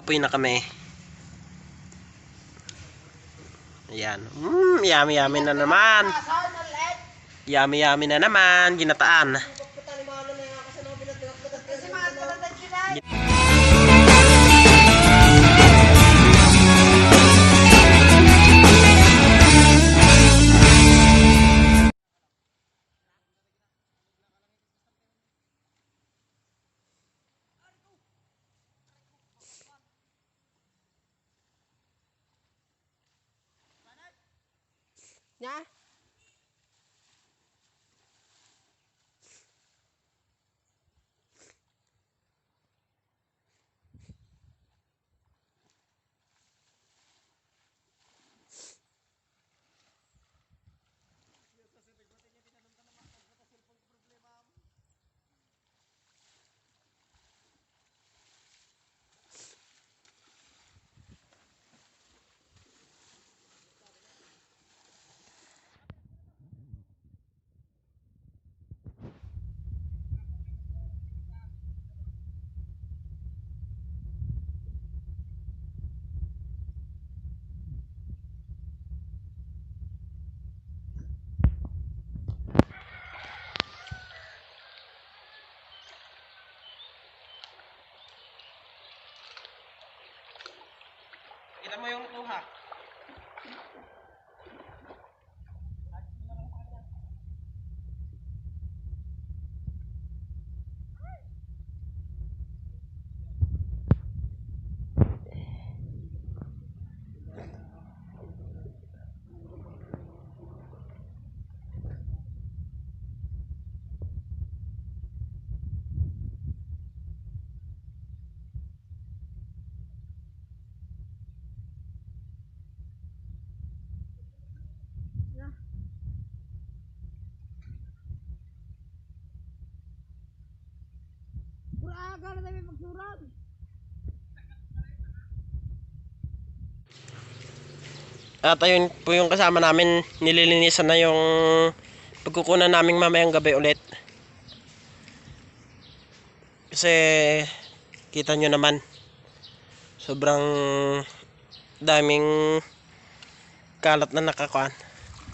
Apoy na kami. Ayan. Yummy yummy na naman. Yummy yummy na naman. Ginataan. Nha. Kita mo yung luha. Buraga na tayo magsurag. At ayun po yung kasama namin, nililinisan na yung pagkukunan naming mamayang gabi ulit. Kasi kita nyo naman, sobrang daming kalat na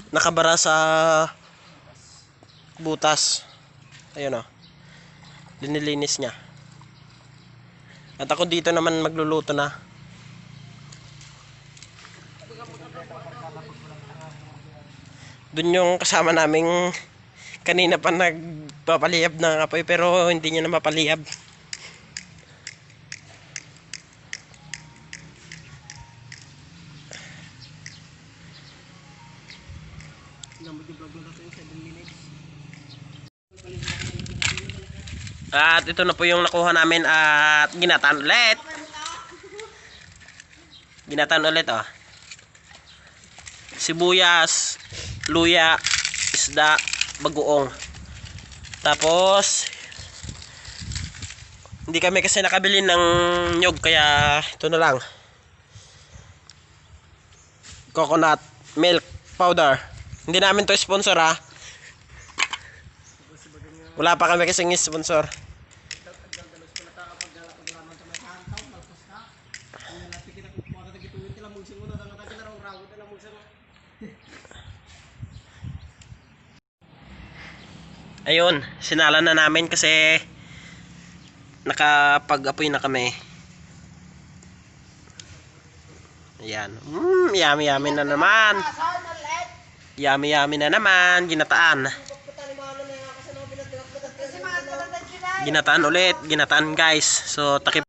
nakabara sa butas. Ayun o, linilinis niya. At ako dito naman magluluto na. Dun yung kasama naming kanina pa nagpapaliyab ng apoy pero hindi niya na mapaliyab. At ito na po yung nakuha namin at ginataan ulit. Ginataan ulit oh. Sibuyas, luya, isda, bagoong. Tapos hindi kami kasi nakabili ng nyog kaya ito na lang. Coconut milk powder. Hindi namin to sponsor ha. Wala pa kami kasing sponsor. Ayun, sinala na namin kasi nakapag-apoy na kami. Ayan. Yummy yummy na naman. Yummy yummy na naman. Ginataan. Ginataan ulit. Ginataan guys. So takip.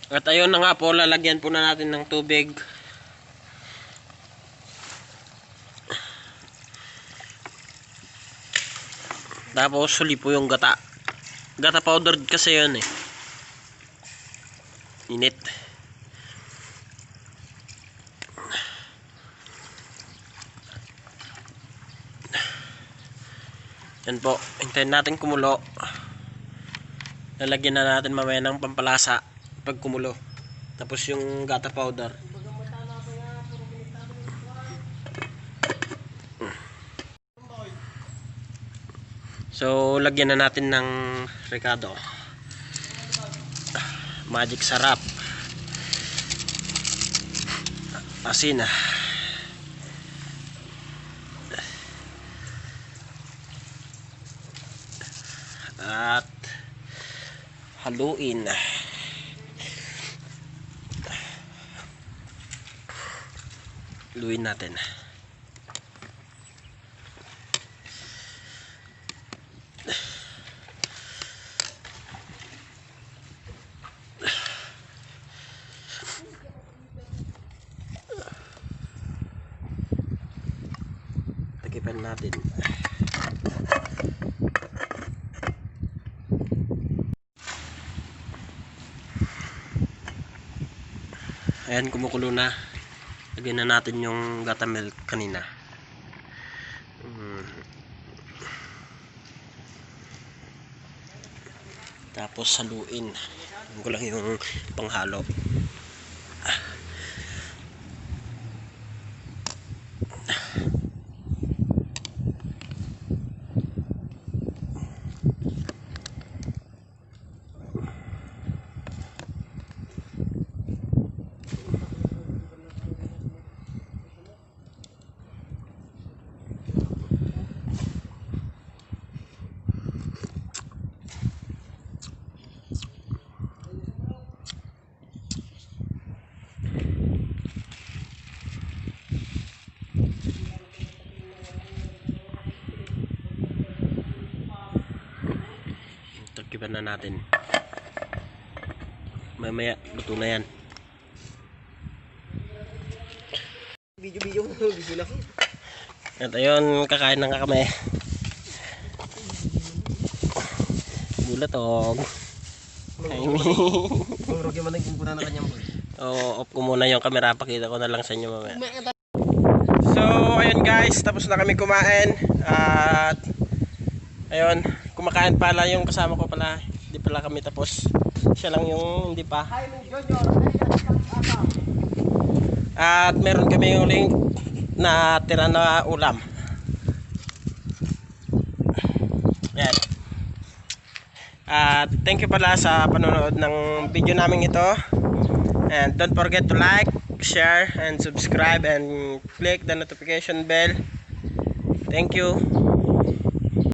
At ayun na nga po, lalagyan po na natin ng tubig. Tapos huli po yung gata. Gata powder kasi yun eh. Init. Yan po. Hintayin natin kumulo. Lalagyan na natin mamaya ng pampalasa pag kumulo. Tapos yung gata powder. So lagyan na natin ng Ricardo. Magic sarap. Asin. At haluin. Haluin natin. Takipan natin. Ayan, kumukulo na. Lagyan na natin yung gata milk kanina. Tapos haluin. Yun ko lang yung panghalo. Takipan na natin. Mamaya luto na yan. Video busy na. At ayun, kakain na nga kami. Bulatog. Kung rogi man nagkumpuna na kanyang boy. Oo, off ko muna yung camera. Pakita ko na lang sa inyo mamaya. So, ayun guys. Tapos na kami kumain. At ayun, kumakain pala yung kasama ko pala. Hindi pala kami tapos. Siya lang yung hindi pa. At meron kami yung link na tira na ulam. Yan. At thank you pala sa panonood ng video namin ito. And don't forget to like, share, and subscribe, and click the notification bell. Thank you.